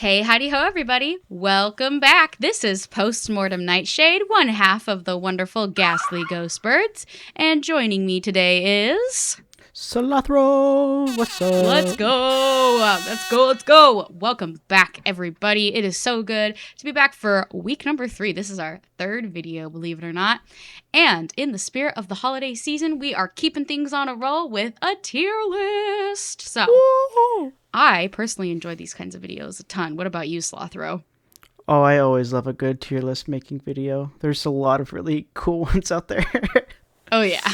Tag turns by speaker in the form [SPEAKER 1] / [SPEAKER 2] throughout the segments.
[SPEAKER 1] Hey, howdy ho, everybody. Welcome back. This is Postmortem Nightshade, one half of the wonderful Ghastly Ghostbirds. And joining me today is...
[SPEAKER 2] Salathro, what's
[SPEAKER 1] Let's
[SPEAKER 2] up?
[SPEAKER 1] go! Let's go! Welcome back, everybody. It is so good to be back for week number 3. This is our third video, believe it or not. And in the spirit of the holiday season, we are keeping things on a roll with a tier list. So,
[SPEAKER 2] Woo!
[SPEAKER 1] I personally enjoy these kinds of videos a ton. What about you, Slothro?
[SPEAKER 2] Oh, I always love a good tier list making video. There's a lot of really cool ones out there.
[SPEAKER 1] Oh yeah.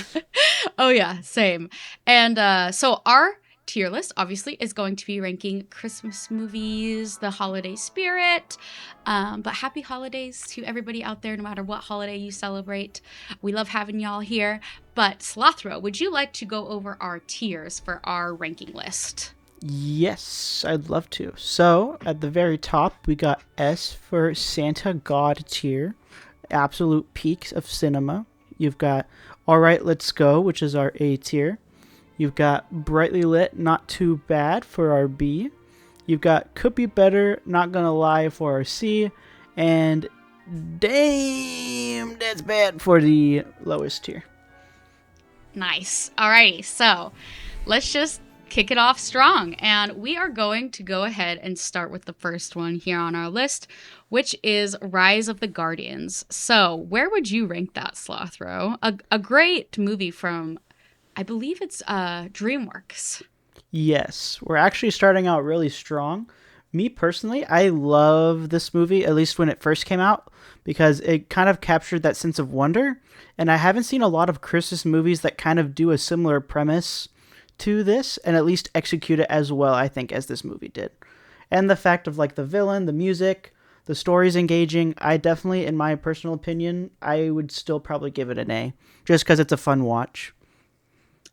[SPEAKER 1] Oh yeah, same. And so our tier list obviously is going to be ranking Christmas movies, the holiday spirit. But happy holidays to everybody out there, no matter what holiday you celebrate. We love having y'all here. But Slothro, would you like to go over our tiers for our ranking list?
[SPEAKER 2] Yes, I'd love to. So, at the very top, we got S for Santa God tier, absolute peaks of cinema. You've got Alright, Let's Go, which is our A tier. You've got Brightly Lit, Not Too Bad for our B. You've got Could Be Better, Not Gonna Lie for our C. And Damn, That's Bad for the lowest tier.
[SPEAKER 1] Nice. Alrighty, so let's just kick it off strong. And we are going to go ahead and start with the first one here on our list, which is Rise of the Guardians. So, where would you rank that, Slothro? A great movie from, I believe it's DreamWorks.
[SPEAKER 2] Yes, we're actually starting out really strong. Me personally, I love this movie, at least when it first came out, because it kind of captured that sense of wonder. And I haven't seen a lot of Christmas movies that kind of do a similar premise to this and at least execute it as well, I think, as this movie did. And the fact of like the villain, the music, the story's engaging, I definitely, in my personal opinion, I would still probably give it an A, just because it's a fun watch.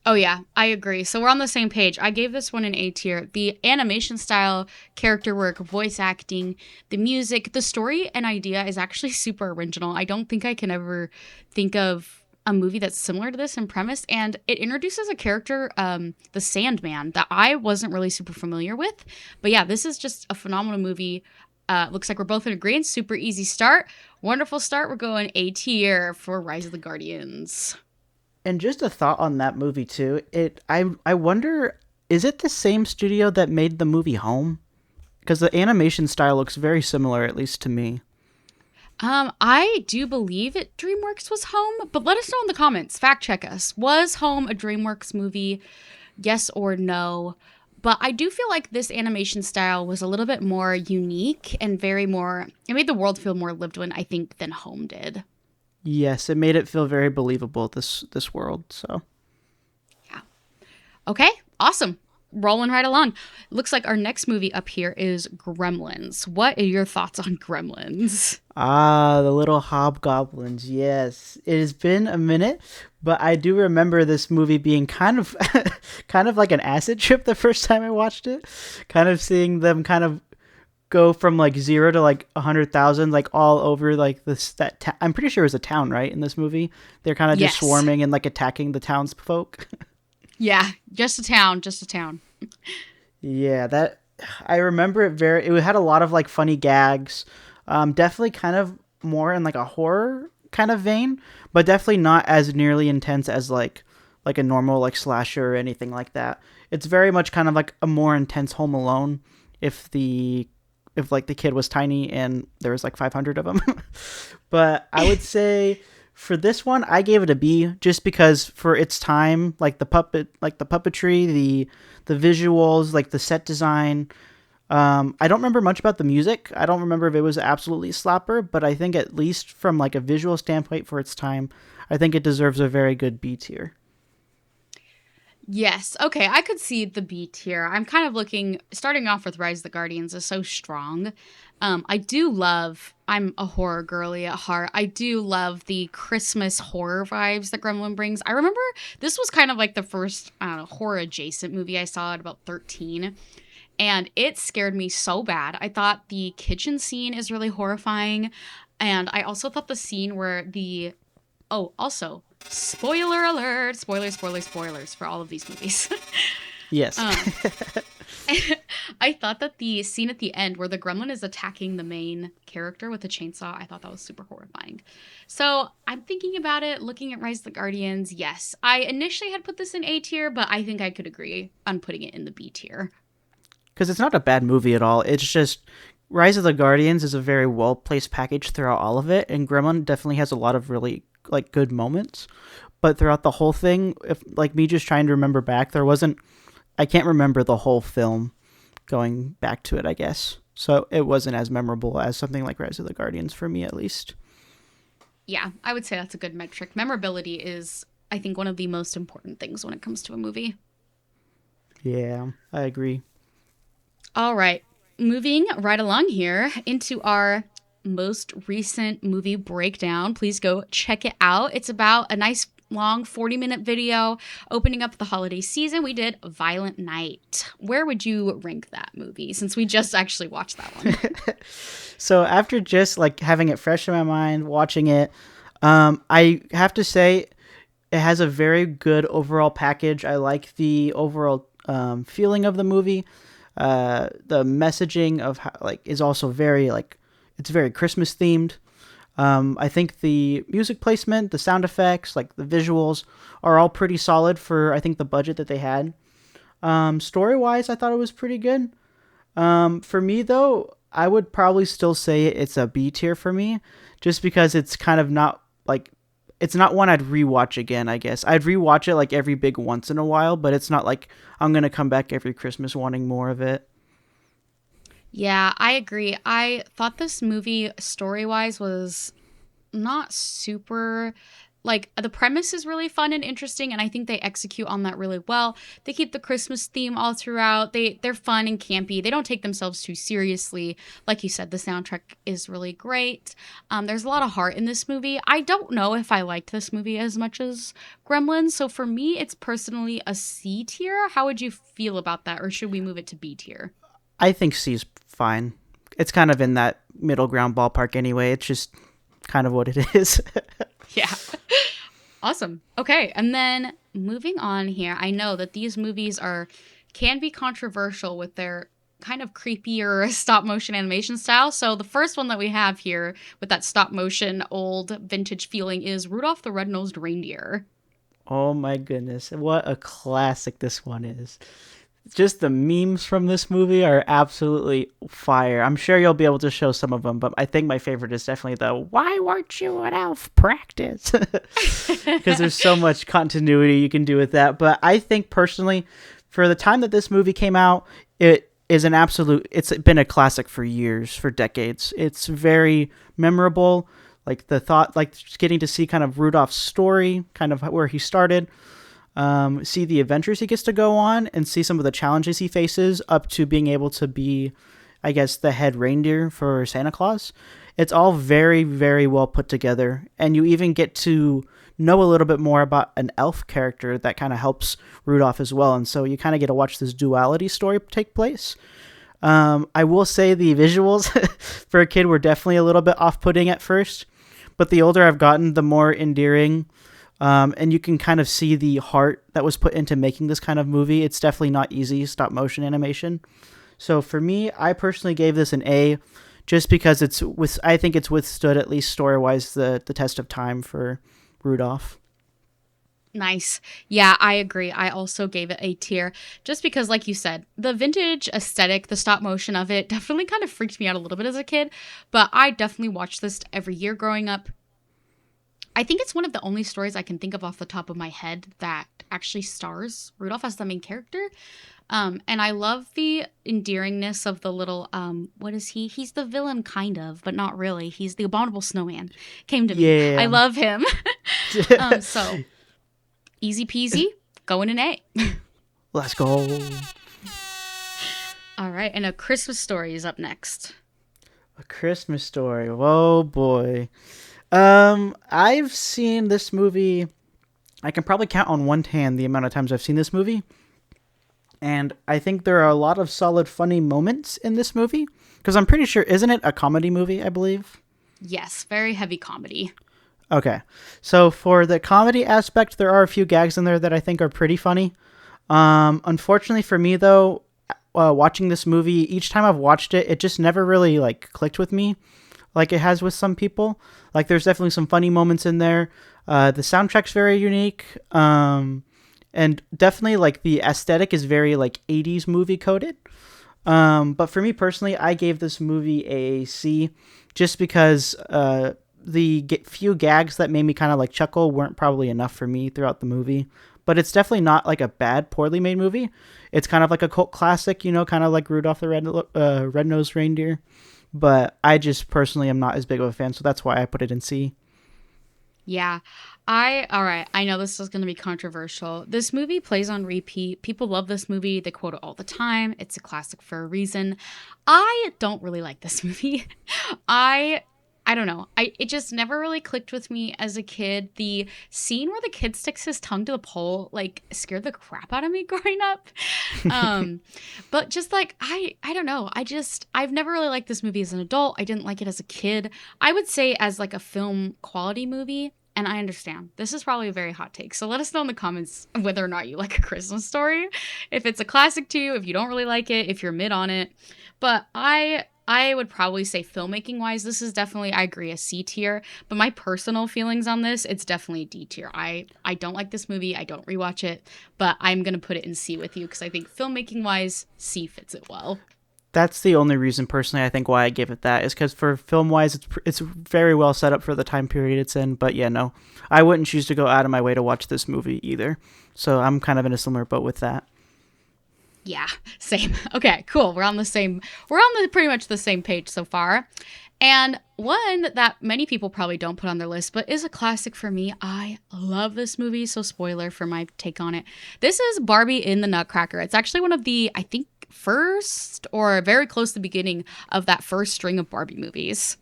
[SPEAKER 1] Oh yeah, I agree. So we're on the same page. I gave this one an A tier. The animation style, character work, voice acting, the music, the story and idea is actually super original. I don't think I can ever think of a movie that's similar to this in premise, and it introduces a character, the Sandman, that I wasn't really super familiar with. But yeah, this is just a phenomenal movie. Looks like we're both in agreement. Super easy start. Wonderful start. We're going A tier for Rise of the Guardians.
[SPEAKER 2] And just a thought on that movie too. I wonder, is it the same studio that made the movie Home? Because the animation style looks very similar, at least to me.
[SPEAKER 1] I do believe it DreamWorks was Home, but let us know in the comments. Fact check us. Was Home a DreamWorks movie? Yes or no? But I do feel like this animation style was a little bit more unique and very more, it made the world feel more lived in, I think, than Home did.
[SPEAKER 2] Yes, it made it feel very believable, this world. So
[SPEAKER 1] Yeah. Okay, awesome. Rolling right along. Looks like our next movie up here is Gremlins. What are your thoughts on Gremlins?
[SPEAKER 2] the little hobgoblins. Yes, it has been a minute, but I do remember this movie being kind of kind of like an acid trip the first time I watched it. Kind of seeing them kind of go from like 0 to like 100,000, like all over like I'm pretty sure it was a town, right? In this movie, they're kind of just
[SPEAKER 1] Yes.
[SPEAKER 2] swarming and like attacking the townsfolk.
[SPEAKER 1] Yeah, just a town, just a town.
[SPEAKER 2] Yeah, that I remember it very. It had a lot of like funny gags. Definitely kind of more in like a horror kind of vein, but definitely not as nearly intense as like a normal like slasher or anything like that. It's very much kind of like a more intense Home Alone if the if like the kid was tiny and there was like 500 of them. But I would say for this one I gave it a B just because for its time, like the puppetry, the visuals, like the set design. I don't remember much about the music. I don't remember if it was absolutely slapper, but I think at least from like a visual standpoint for its time, I think it deserves a very good B tier.
[SPEAKER 1] Yes. Okay. I could see the B tier. I'm kind of looking, starting off with Rise of the Guardians is so strong. I do love, I'm a horror girly at heart. I do love the Christmas horror vibes that Gremlin brings. I remember this was kind of like the first, I don't know, horror adjacent movie I saw at about 13. And it scared me so bad. I thought the kitchen scene is really horrifying. And I also thought the scene where the, oh, also, spoiler alert, spoilers for all of these movies.
[SPEAKER 2] Yes.
[SPEAKER 1] um, I thought that the scene at the end where the gremlin is attacking the main character with a chainsaw, I thought that was super horrifying. So I'm thinking about it, looking at Rise of the Guardians. Yes, I initially had put this in A tier, but I think I could agree on putting it in the B tier.
[SPEAKER 2] Because it's not a bad movie at all. It's just Rise of the Guardians is a very well placed package throughout all of it, and Gremlin definitely has a lot of really like good moments. But throughout the whole thing, if like me just trying to remember back, there wasn't. I can't remember the whole film going back to it, I guess. So it wasn't as memorable as something like Rise of the Guardians for me, at least.
[SPEAKER 1] Yeah, I would say that's a good metric. Memorability is, I think, one of the most important things when it comes to a movie.
[SPEAKER 2] Yeah, I agree.
[SPEAKER 1] All right, moving right along here into our most recent movie breakdown. Please go check it out. It's about a nice long 40-minute video opening up the holiday season. We did Violent Night. Where would you rank that movie since we just actually watched that one?
[SPEAKER 2] So after just like having it fresh in my mind, watching it, I have to say it has a very good overall package. I like the overall feeling of the movie. The messaging of how, like is also very like it's very Christmas themed. I think the music placement, the sound effects, like the visuals, are all pretty solid for I think the budget that they had. Story wise, I thought it was pretty good. For me though, I would probably still say it's a B tier for me, just because it's kind of not like it's not one I'd rewatch again. I guess I'd rewatch it like every big once in a while, but it's not like I'm gonna come back every Christmas wanting more of it.
[SPEAKER 1] Yeah, I agree. I thought this movie, story wise, was not super. Like, the premise is really fun and interesting, and I think they execute on that really well. They keep the Christmas theme all throughout. They're fun and campy. They don't take themselves too seriously. Like you said, the soundtrack is really great. There's a lot of heart in this movie. I don't know if I liked this movie as much as Gremlins, so for me, it's personally a C tier. How would you feel about that, or should we move it to B tier?
[SPEAKER 2] I think C's fine. It's kind of in that middle ground ballpark anyway. It's just kind of what it is.
[SPEAKER 1] Yeah. Awesome. Okay. And then moving on here, I know that these movies are can be controversial with their kind of creepier stop motion animation style. So the first one that we have here with that stop motion old vintage feeling is Rudolph the Red-Nosed Reindeer.
[SPEAKER 2] Oh my goodness, what a classic this one is. Just the memes from this movie are absolutely fire. I'm sure you'll be able to show some of them, but I think my favorite is definitely the "Why weren't you at elf practice?" Because there's so much continuity you can do with that. But I think personally, for the time that this movie came out, it is an absolute. It's been a classic for years, for decades. It's very memorable. Like the thought, like just getting to see kind of Rudolph's story, kind of where he started, see the adventures he gets to go on, and see some of the challenges he faces up to being able to be, I guess, the head reindeer for Santa Claus. It's all very, very well put together, and you even get to know a little bit more about an elf character that kind of helps Rudolph as well, and so you kind of get to watch this duality story take place. I will say the visuals for a kid were definitely a little bit off-putting at first, but the older I've gotten, the more endearing. And you can kind of see the heart that was put into making this kind of movie. It's definitely not easy, stop motion animation. So for me, I personally gave this an A, just because I think it's withstood, at least story wise, the test of time for Rudolph.
[SPEAKER 1] Nice. Yeah, I agree. I also gave it a tier just because, like you said, the vintage aesthetic, the stop motion of it definitely kind of freaked me out a little bit as a kid. But I definitely watched this every year growing up. I think it's one of the only stories I can think of off the top of my head that actually stars Rudolph as the main character. And I love the endearingness of the little, what is he? He's the villain, kind of, but not really. He's the abominable snowman. Came to me. I
[SPEAKER 2] Yeah.
[SPEAKER 1] love him. So easy peasy, going an A.
[SPEAKER 2] Let's go.
[SPEAKER 1] All right, and A Christmas Story is up next.
[SPEAKER 2] A Christmas Story. Whoa, boy. I've seen this movie. I can probably count on one hand the amount of times I've seen this movie. And I think there are a lot of solid, funny moments in this movie. Because I'm pretty sure, isn't it a comedy movie, I believe?
[SPEAKER 1] Yes, very heavy comedy.
[SPEAKER 2] Okay. So for the comedy aspect, there are a few gags in there that I think are pretty funny. Unfortunately for me, though, watching this movie, each time I've watched it, it just never really like clicked with me like it has with some people. Like there's definitely some funny moments in there. The soundtrack's very unique. And definitely like the aesthetic is very like 80s movie coded. But for me personally, I gave this movie a C just because the few gags that made me kind of like chuckle weren't probably enough for me throughout the movie. But it's definitely not like a bad, poorly made movie. It's kind of like a cult classic, you know, kind of like Rudolph the Red-Nosed Reindeer. But I just personally am not as big of a fan, so that's why I put it in C.
[SPEAKER 1] Yeah. All right. I know this is going to be controversial. This movie plays on repeat. People love this movie. They quote it all the time. It's a classic for a reason. I don't really like this movie. I I don't know. It just never really clicked with me as a kid. The scene where the kid sticks his tongue to the pole like scared the crap out of me growing up. Um but just like I don't know. I've never really liked this movie as an adult. I didn't like it as a kid. I would say as like a film quality movie. And I understand. This is probably a very hot take. So let us know in the comments whether or not you like A Christmas Story. If it's a classic to you, if you don't really like it, if you're mid on it. But I would probably say filmmaking wise, this is definitely, I agree, a C tier. But my personal feelings on this, it's definitely D tier. I don't like this movie. I don't rewatch it. But I'm going to put it in C with you because I think filmmaking wise, C fits it well.
[SPEAKER 2] That's the only reason personally I think why I give it that is because for film wise it's very well set up for the time period it's in. But yeah, no, I wouldn't choose to go out of my way to watch this movie either. So I'm kind of in a similar boat with that.
[SPEAKER 1] Yeah, same. Okay, cool. We're on the pretty much the same page so far. And one that many people probably don't put on their list, but is a classic for me. I love this movie, so spoiler for my take on it. This is Barbie in the Nutcracker. It's actually one of the, I think, first or very close to the beginning of that first string of Barbie movies.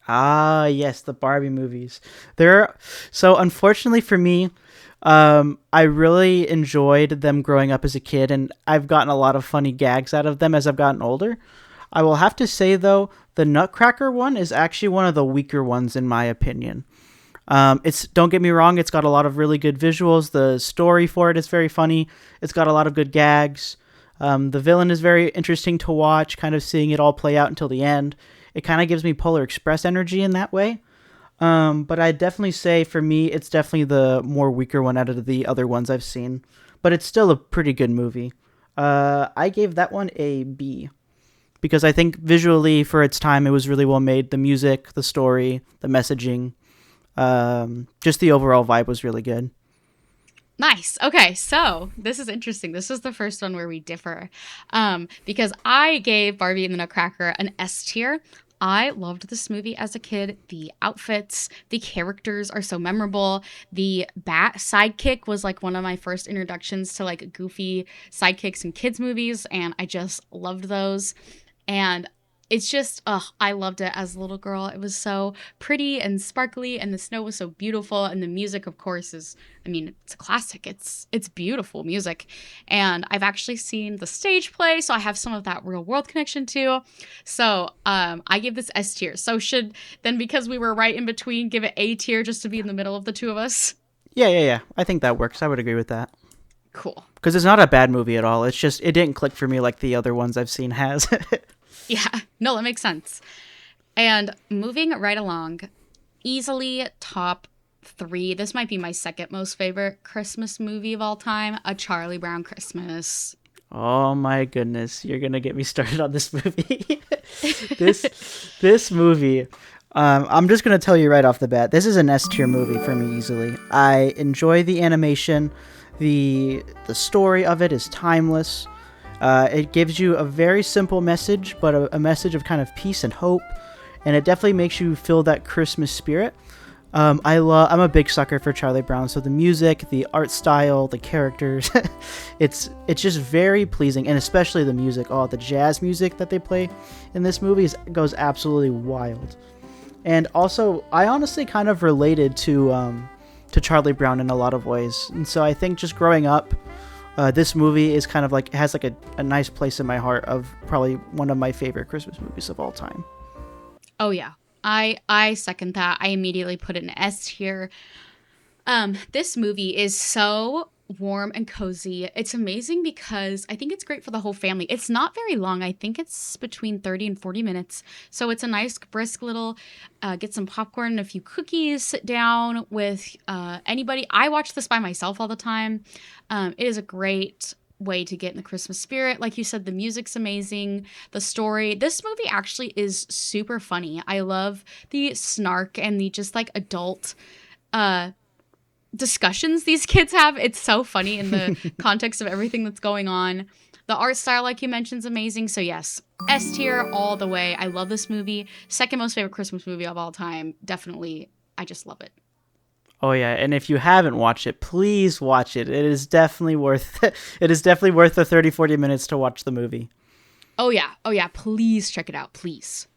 [SPEAKER 2] Ah, yes, the Barbie movies. They're so unfortunately for me, I really enjoyed them growing up as a kid, and I've gotten a lot of funny gags out of them as I've gotten older. I will have to say though, the Nutcracker one is actually one of the weaker ones in my opinion. It's don't get me wrong, it's got a lot of really good visuals. The story for it is very funny. It's got a lot of good gags. The villain is very interesting to watch, kind of seeing it all play out until the end. It kind of gives me Polar Express energy in that way. But I'd definitely say for me, it's definitely the more weaker one out of the other ones I've seen. But it's still a pretty good movie. I gave that one a B because I think visually for its time, it was really well made. The music, the story, the messaging, just the overall vibe was really good.
[SPEAKER 1] Nice. Okay, so this is interesting. This is the first one where we differ, because I gave Barbie and the Nutcracker an S tier. I loved this movie as a kid. The outfits, the characters are so memorable. The bat sidekick was like one of my first introductions to like goofy sidekicks in kids' movies, and I just loved those. And it's just, I loved it as a little girl. It was so pretty and sparkly, and the snow was so beautiful, and the music, of course, is, I mean, it's a classic. It's beautiful music, and I've actually seen the stage play, so I have some of that real world connection too. So, I give this S tier. So should then, because we were right in between, give it A tier just to be in the middle of the two of us.
[SPEAKER 2] Yeah. I think that works. I would agree with that.
[SPEAKER 1] Cool.
[SPEAKER 2] Because it's not a bad movie at all. It's just, it didn't click for me like the other ones I've seen has.
[SPEAKER 1] Yeah, no, that makes sense. And moving right along, easily top three. This might be my second most favorite Christmas movie of all time, A Charlie Brown Christmas.
[SPEAKER 2] Oh my goodness, you're gonna get me started on this movie. this movie, I'm just gonna tell you right off the bat. This is an S tier movie for me easily. I enjoy the animation, the story of it is timeless. It gives you a very simple message, but a message of kind of peace and hope, and it definitely makes you feel that Christmas spirit. I'm a big sucker for Charlie Brown, so the music, the art style, the characters, it's just very pleasing, and especially the music. Oh, the jazz music that they play in this movie goes absolutely wild. And also, I honestly kind of related to Charlie Brown in a lot of ways, and so I think just growing up, this movie is kind of like has like a nice place in my heart of probably one of my favorite Christmas movies of all time.
[SPEAKER 1] Oh yeah. I second that. I immediately put it in S tier. This movie is so warm and cozy. It's amazing because I think it's great for the whole family. It's not very long. I think it's between 30 and 40 minutes. So it's a nice, brisk little get some popcorn and a few cookies, sit down with anybody. I watch this by myself all the time. It is a great way to get in the Christmas spirit. Like you said, the music's amazing. The story, this movie actually is super funny. I love the snark and the just like adult uh discussions these kids have. It's so funny in the context of everything that's going on. The art style, like you mentioned, is amazing. So yes, S tier all the way. I love this movie. Second most favorite Christmas movie of all time. Definitely, I just love it.
[SPEAKER 2] Oh yeah, and if you haven't watched it, please watch it. It is definitely worth it is definitely worth the 30-40 minutes to watch the movie.
[SPEAKER 1] Oh yeah, please check it out, please.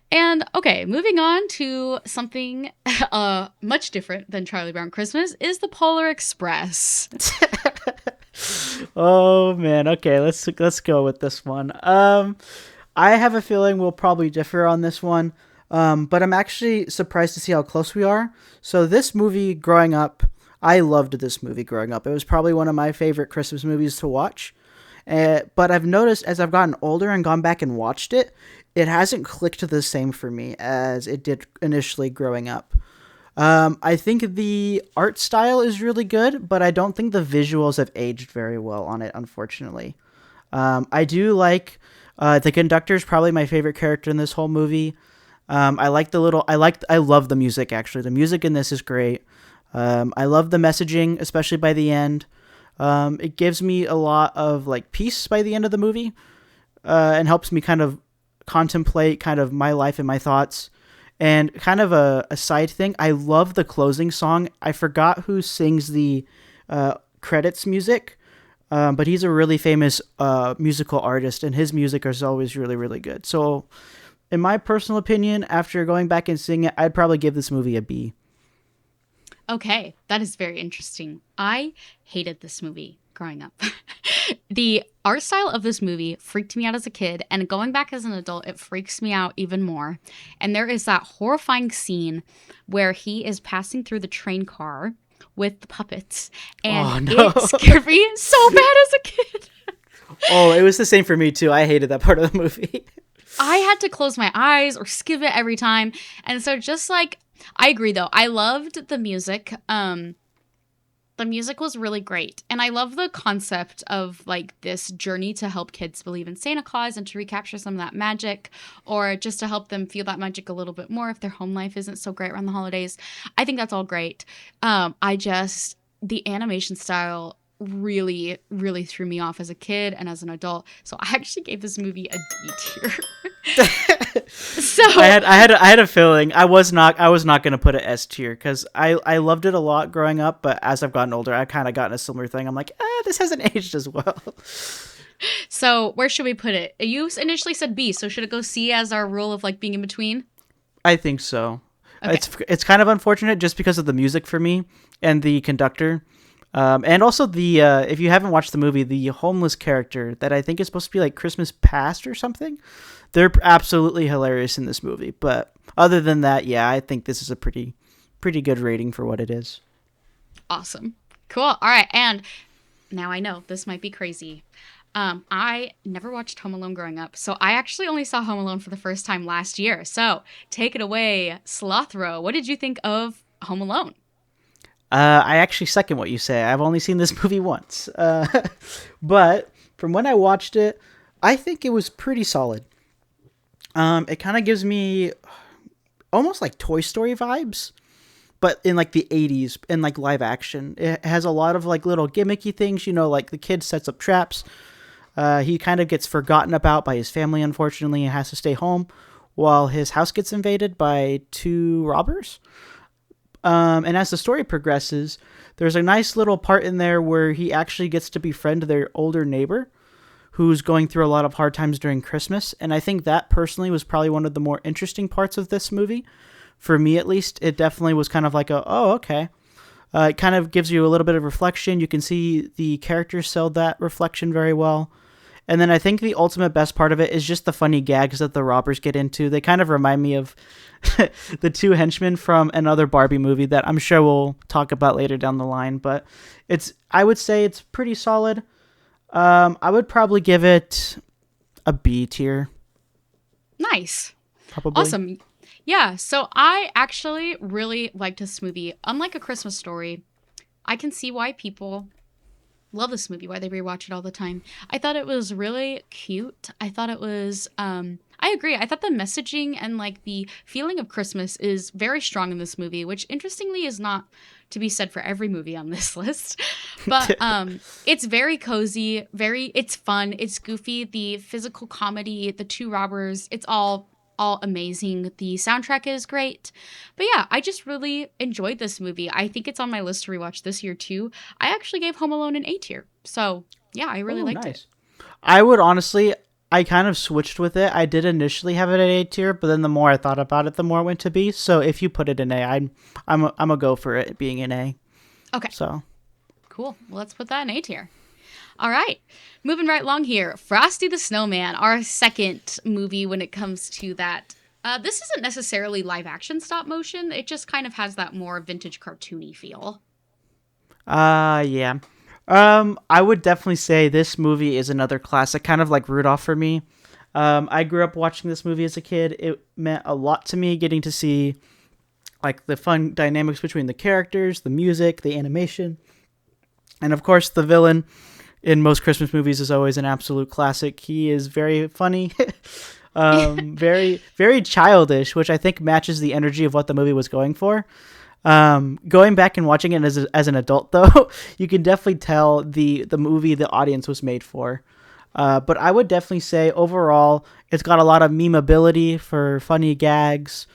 [SPEAKER 1] And okay, moving on to something much different than Charlie Brown Christmas is the Polar Express.
[SPEAKER 2] Oh man, okay, let's go with this one. I have a feeling we'll probably differ on this one. But I'm actually surprised to see how close we are. So this movie growing up, I loved this movie growing up. It was probably one of my favorite Christmas movies to watch. But I've noticed as I've gotten older and gone back and watched it, it hasn't clicked the same for me as it did initially growing up. I think the art style is really good, but I don't think the visuals have aged very well on it, unfortunately. I do like the conductor is probably my favorite character in this whole movie. I love the music actually. The music in this is great. I love the messaging, especially by the end. It gives me a lot of like peace by the end of the movie, and helps me kind of contemplate kind of my life and my thoughts. And kind of a side thing, I love the closing song. I forgot who sings the credits music, but he's a really famous musical artist, and his music is always really, really good. So, in my personal opinion, after going back and seeing it, I'd probably give this movie a B.
[SPEAKER 1] Okay, that is very interesting. I hated this movie growing up. The art style of this movie freaked me out as a kid, and going back as an adult, it freaks me out even more. And there is that horrifying scene where he is passing through the train car with the puppets, and
[SPEAKER 2] Oh no!
[SPEAKER 1] it scared me so bad as a kid.
[SPEAKER 2] Oh, it was the same for me too. I hated that part of the movie.
[SPEAKER 1] I had to close my eyes or skip it every time. And so just like I agree though. I loved the music. The music was really great. And I love the concept of like this journey to help kids believe in Santa Claus and to recapture some of that magic, or just to help them feel that magic a little bit more if their home life isn't so great around the holidays. I think that's all great. The animation style really, really threw me off as a kid and as an adult. So I actually gave this movie a D tier. So
[SPEAKER 2] I had a feeling I was not going to put it S tier because I loved it a lot growing up, but as I've gotten older, I kind of gotten a similar thing. I'm like, this hasn't aged as well.
[SPEAKER 1] So where should we put it? You initially said B, so should it go C as our rule of like being in between?
[SPEAKER 2] I think so.
[SPEAKER 1] Okay.
[SPEAKER 2] It's kind of unfortunate just because of the music for me and the conductor. And also the if you haven't watched the movie, the homeless character that I think is supposed to be like Christmas Past or something, they're absolutely hilarious in this movie. But other than that, yeah, I think this is a pretty good rating for what it is.
[SPEAKER 1] Awesome. Cool. All right. And now I know this might be crazy. I never watched Home Alone growing up, so I actually only saw Home Alone for the first time last year. So take it away, Slothro. What did you think of Home Alone?
[SPEAKER 2] I actually second what you say. I've only seen this movie once. But from when I watched it, I think it was pretty solid. It kind of gives me almost like Toy Story vibes, but in like the 80s in like live action. It has a lot of like little gimmicky things, like the kid sets up traps. He kind of gets forgotten about by his family, unfortunately, and has to stay home while his house gets invaded by two robbers. And as the story progresses, there's a nice little part in there where he actually gets to befriend their older neighbor who's going through a lot of hard times during Christmas. And I think that personally was probably one of the more interesting parts of this movie. For me, at least, it definitely was kind of like oh, okay. It kind of gives you a little bit of reflection. You can see the characters sell that reflection very well. And then I think the ultimate best part of it is just the funny gags that the robbers get into. They kind of remind me of the two henchmen from another Barbie movie that I'm sure we'll talk about later down the line. But I would say it's pretty solid. I would probably give it a B tier,
[SPEAKER 1] Nice.
[SPEAKER 2] probably.
[SPEAKER 1] Awesome. Yeah, so I actually really liked this movie. Unlike A Christmas Story, I can see why people love this movie, why they rewatch it all the time. I thought it was really cute. I thought it was I agree. I thought the messaging and like the feeling of Christmas is very strong in this movie, which interestingly is not to be said for every movie on this list. But it's very cozy, it's fun, it's goofy, the physical comedy, the two robbers, it's all amazing. The soundtrack is great. But yeah, I just really enjoyed this movie. I think it's on my list to rewatch this year too. I actually gave Home Alone an A tier. So yeah, I really
[SPEAKER 2] Oh,
[SPEAKER 1] liked it.
[SPEAKER 2] nice. I would honestly, I kind of switched with it. I did initially have it at A tier, but then the more I thought about it, the more it went to B. So if you put it in A, I'm a go for it being in A.
[SPEAKER 1] Okay,
[SPEAKER 2] So
[SPEAKER 1] cool. Well, let's put that in A tier. All right. Moving right along here. Frosty the Snowman, our second movie when it comes to that. This isn't necessarily live action stop motion. It just kind of has that more vintage cartoony feel.
[SPEAKER 2] yeah. I would definitely say this movie is another classic, kind of like Rudolph for me. I grew up watching this movie as a kid. It meant a lot to me getting to see like the fun dynamics between the characters, the music, the animation, and of course the villain in most Christmas movies is always an absolute classic. He is very funny, very very childish, which I think matches the energy of what the movie was going for. Going back and watching it as an adult, though, you can definitely tell the movie the audience was made for. But I would definitely say overall, it's got a lot of memeability for funny gags.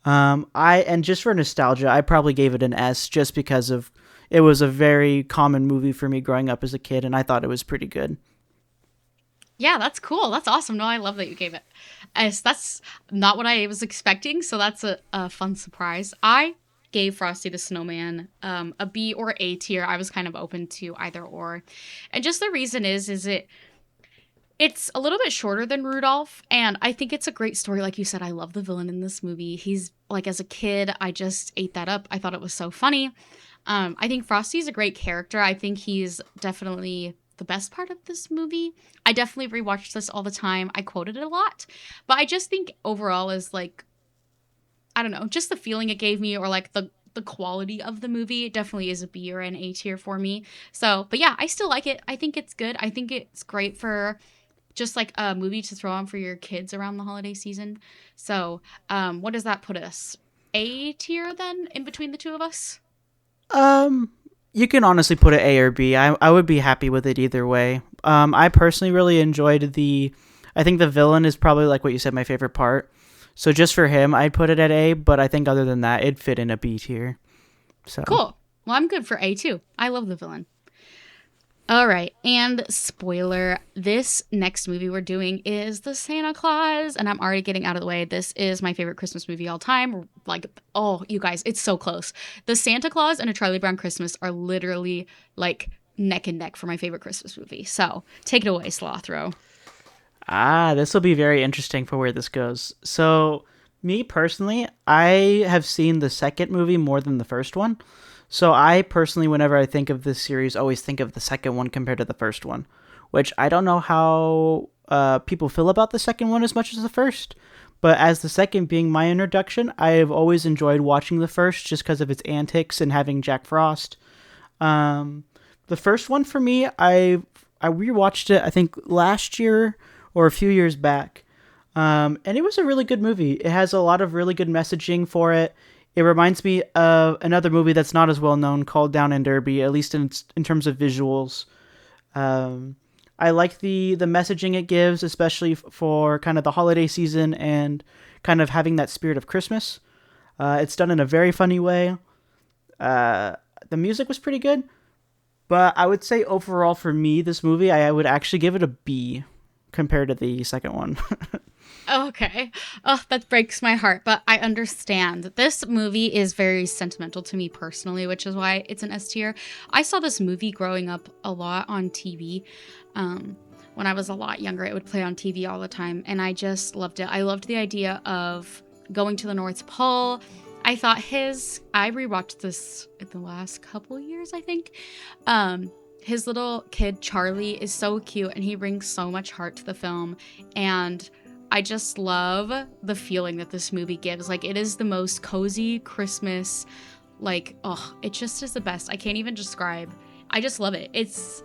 [SPEAKER 2] And just for nostalgia, I probably gave it an S just because of it was a very common movie for me growing up as a kid, and I thought it was pretty good.
[SPEAKER 1] Yeah, that's cool. That's awesome. No, I love that you gave it S. That's not what I was expecting, so that's a fun surprise. I gave Frosty the Snowman a B or A tier. I was kind of open to either or. And just the reason is it's a little bit shorter than Rudolph, and I think it's a great story. Like you said, I love the villain in this movie. He's like, as a kid, I just ate that up. I thought it was so funny. I think Frosty's a great character. I think he's definitely the best part of this movie. I definitely rewatch this all the time. I quoted it a lot, but I just think overall is like, I don't know, just the feeling it gave me, or like the quality of the movie, it definitely is a B or an A tier for me. So, but yeah, I still like it. I think it's good. I think it's great for just like a movie to throw on for your kids around the holiday season. So, what does that put us? A tier then, in between the two of us?
[SPEAKER 2] Um, you can honestly put it A or B. I would be happy with it either way. I personally really enjoyed the. I think the villain is probably like what you said, my favorite part. So just for him, I'd put it at A. But I think other than that, it'd fit in a B tier. So
[SPEAKER 1] Cool. Well, I'm good for A too. I love the villain. All right, and spoiler, this next movie we're doing is The Santa Claus, and I'm already getting out of the way. This is my favorite Christmas movie all time. Like, oh, you guys, it's so close. The Santa Claus and A Charlie Brown Christmas are literally like neck and neck for my favorite Christmas movie. So take it away, Slothro.
[SPEAKER 2] this will be very interesting for where this goes. So me personally, I have seen the second movie more than the first one. So I personally, whenever I think of this series, always think of the second one compared to the first one, which I don't know how people feel about the second one as much as the first. But as the second being my introduction, I have always enjoyed watching the first just because of its antics and having Jack Frost. Um, the first one for me, I rewatched it I think last year or a few years back, and it was a really good movie. It has a lot of really good messaging for it. It reminds me of another movie that's not as well known called Down and Derby, at least in terms of visuals. Um, I like the messaging it gives, especially for kind of the holiday season and kind of having that spirit of Christmas. It's done in a very funny way. Uh, the music was pretty good, but I would say overall for me, this movie, I would actually give it a B compared to the second one.
[SPEAKER 1] Okay. Oh, that breaks my heart, but I understand. This movie is very sentimental to me personally, which is why it's an S tier. I saw this movie growing up a lot on TV. Um, when I was a lot younger. It would play on TV all the time, and I just loved it. I loved the idea of going to the North Pole. I rewatched this in the last couple years, I think. His little kid, Charlie, is so cute and he brings so much heart to the film. And I just love the feeling that this movie gives. Like, it is the most cozy Christmas, like, oh, it just is the best. I can't even describe. I just love it. It's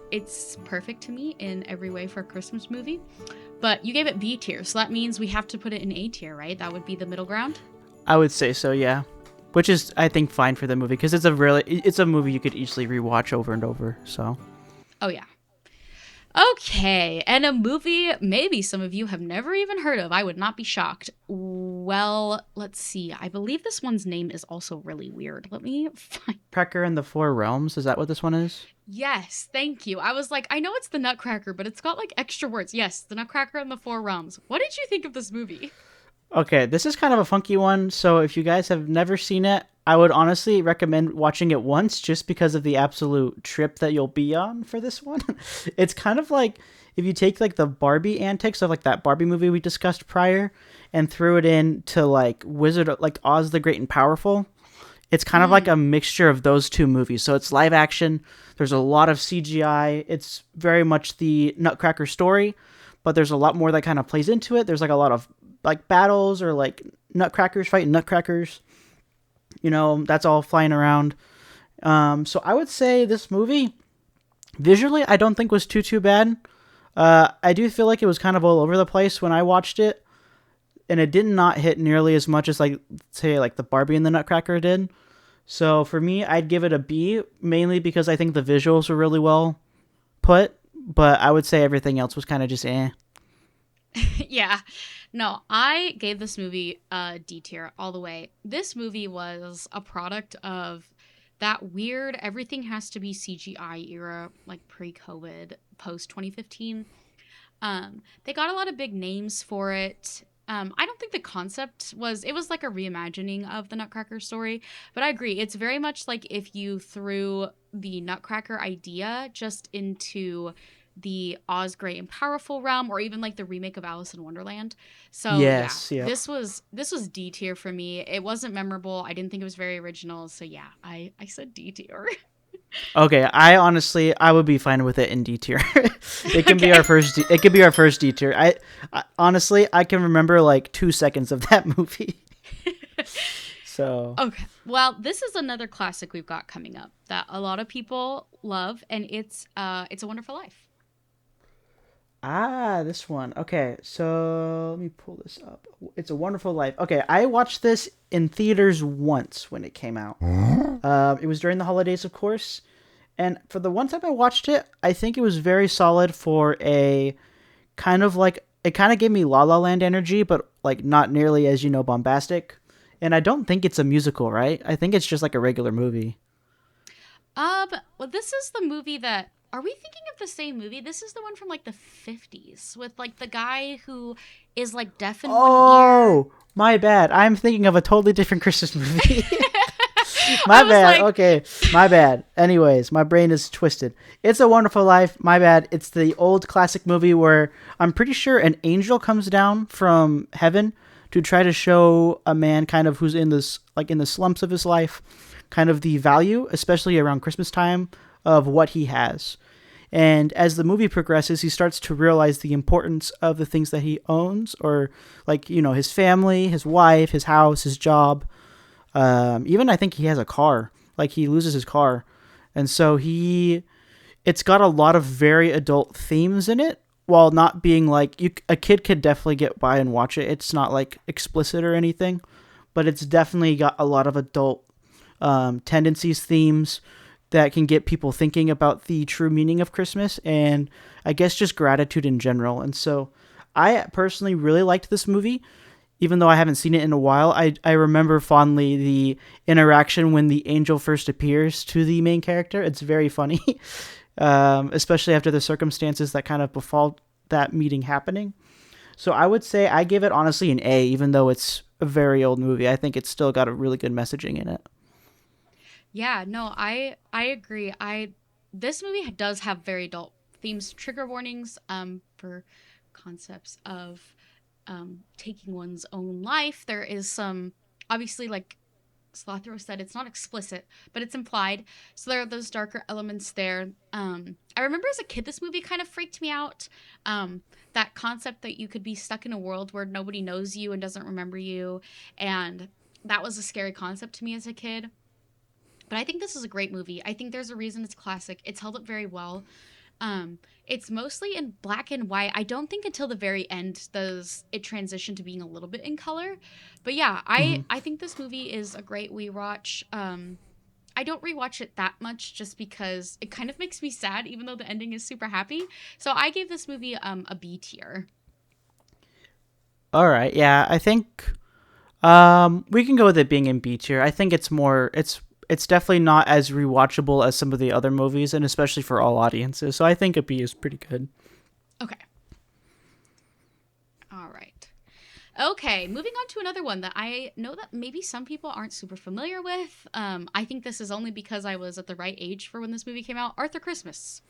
[SPEAKER 1] perfect to me in every way for a Christmas movie. But you gave it B tier, so that means we have to put it in A tier, right? That would be the middle ground.
[SPEAKER 2] I would say so, yeah. Which is, I think, fine for the movie because it's a movie you could easily rewatch over and over. So,
[SPEAKER 1] Oh yeah. Okay, and a movie maybe some of you have never even heard of. I would not be shocked. Well, let's see. I believe this one's name is also really weird. Let me find.
[SPEAKER 2] Cracker in the Four Realms, is that what this one is?
[SPEAKER 1] Yes, thank you. I was like, I know it's the Nutcracker, but it's got like extra words. Yes, the Nutcracker and the Four Realms. What did you think of this movie?
[SPEAKER 2] Okay, this is kind of a funky one. So if you guys have never seen it, I would honestly recommend watching it once just because of the absolute trip that you'll be on for this one. It's kind of like if you take like the Barbie antics of like that Barbie movie we discussed prior and threw it into like like Oz the Great and Powerful. It's kind of like a mixture of those two movies. So it's live action. There's a lot of CGI. It's very much the Nutcracker story, but there's a lot more that kind of plays into it. There's like a lot of like battles or like nutcrackers fighting nutcrackers. You know, that's all flying around. So I would say this movie, visually, I don't think was too bad. I do feel like it was kind of all over the place when I watched it, and it did not hit nearly as much as like say like the Barbie and the Nutcracker did. So for me, I'd give it a B, mainly because I think the visuals were really well put, but I would say everything else was kind of just eh.
[SPEAKER 1] Yeah. No, I gave this movie a D tier all the way. This movie was a product of that weird everything has to be CGI era, like pre-COVID, post 2015. They got a lot of big names for it. I don't think the concept was, it was like a reimagining of the Nutcracker story, but I agree. It's very much like if you threw the Nutcracker idea just into the Oz Great and Powerful realm, or even like the remake of Alice in Wonderland. So yeah,
[SPEAKER 2] Yes, yep.
[SPEAKER 1] this was D tier for me. It wasn't memorable. I didn't think it was very original. So yeah, I said D tier.
[SPEAKER 2] Okay, I would be fine with it in D tier. It can be
[SPEAKER 1] Okay.
[SPEAKER 2] our first. It could be our first D tier. I honestly I can remember like 2 seconds of that movie. So
[SPEAKER 1] Okay. Well, this is another classic we've got coming up that a lot of people love, and it's a Wonderful Life.
[SPEAKER 2] this one. Okay, so let me pull this up. It's a Wonderful Life. Okay, I watched this in theaters once when it came out. It was during the holidays, of course. And for the one time I watched it, I think it was very solid for a kind of like it kind of gave me La La Land energy, but like not nearly as bombastic. And I don't think it's a musical, right? I think it's just like a regular movie.
[SPEAKER 1] Well, this is the movie that are we thinking of the same movie? This is the one from like the 50s with like the guy who is like deaf in one ear.
[SPEAKER 2] Oh, my bad. I'm thinking of a totally different Christmas movie.
[SPEAKER 1] I
[SPEAKER 2] My
[SPEAKER 1] was
[SPEAKER 2] bad.
[SPEAKER 1] like,
[SPEAKER 2] Okay, my bad. Anyways, my brain is twisted. It's a Wonderful Life. My bad. It's the old classic movie where I'm pretty sure an angel comes down from heaven to try to show a man kind of who's in this like in the slumps of his life, kind of the value, especially around Christmas time, of what he has. And as the movie progresses, he starts to realize the importance of the things that he owns, or like his family, his wife, his house, his job. Even I think he has a car. Like he loses his car, and so it's got a lot of very adult themes in it, while not being like a kid could definitely get by and watch it. It's not like explicit or anything, but it's definitely got a lot of adult tendencies, themes that can get people thinking about the true meaning of Christmas and I guess just gratitude in general. And so I personally really liked this movie even though I haven't seen it in a while. I remember fondly the interaction when the angel first appears to the main character. It's very funny, especially after the circumstances that kind of befall that meeting happening. So I would say I give it honestly an A, even though it's a very old movie. I think it's still got a really good messaging in it.
[SPEAKER 1] yeah, no, I agree. I This movie does have very adult themes, trigger warnings, deeper concepts of taking one's own life. There is some, obviously, like Slothro said, it's not explicit, but it's implied. So there are those darker elements there. I remember as a kid, this movie kind of freaked me out. That concept that you could be stuck in a world where nobody knows you and doesn't remember you. And that was a scary concept to me as a kid. But I think this is a great movie. I think there's a reason it's classic. It's held up very well. It's mostly in black and white. I don't think until the very end does it transition to being a little bit in color. But yeah,
[SPEAKER 2] Hmm.
[SPEAKER 1] I think this movie is a great rewatch. I don't rewatch it that much just because it kind of makes me sad, even though the ending is super happy. So I gave this movie a B tier.
[SPEAKER 2] All right. Yeah, I think we can go with it being in B tier. I think it's definitely not as rewatchable as some of the other movies, and especially for all audiences. So I think a B is pretty good.
[SPEAKER 1] Okay. All right. Okay, moving on to another one that I know that maybe some people aren't super familiar with. I think this is only because I was at the right age for when this movie came out. Arthur Christmas.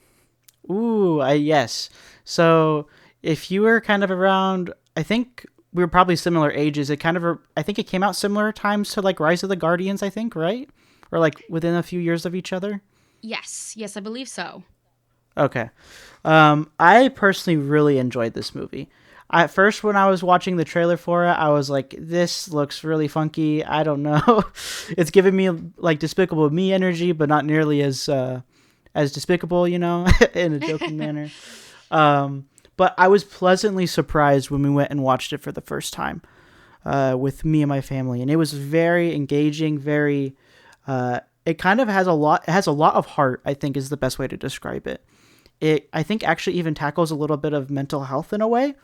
[SPEAKER 2] Ooh, yes. So if you were kind of around, I think we were probably similar ages. I think it came out similar times to like Rise of the Guardians. I think, right? Or like within a few years of each other.
[SPEAKER 1] Yes, yes, I believe so.
[SPEAKER 2] Okay. I personally really enjoyed this movie. At first, when I was watching the trailer for it, I was like, "This looks really funky." I don't know. It's giving me like Despicable Me energy, but not nearly as despicable, in a joking manner. But I was pleasantly surprised when we went and watched it for the first time with me and my family, and it was very engaging. Very, it kind of has a lot. It has a lot of heart. I think is the best way to describe it. It I think actually even tackles a little bit of mental health in a way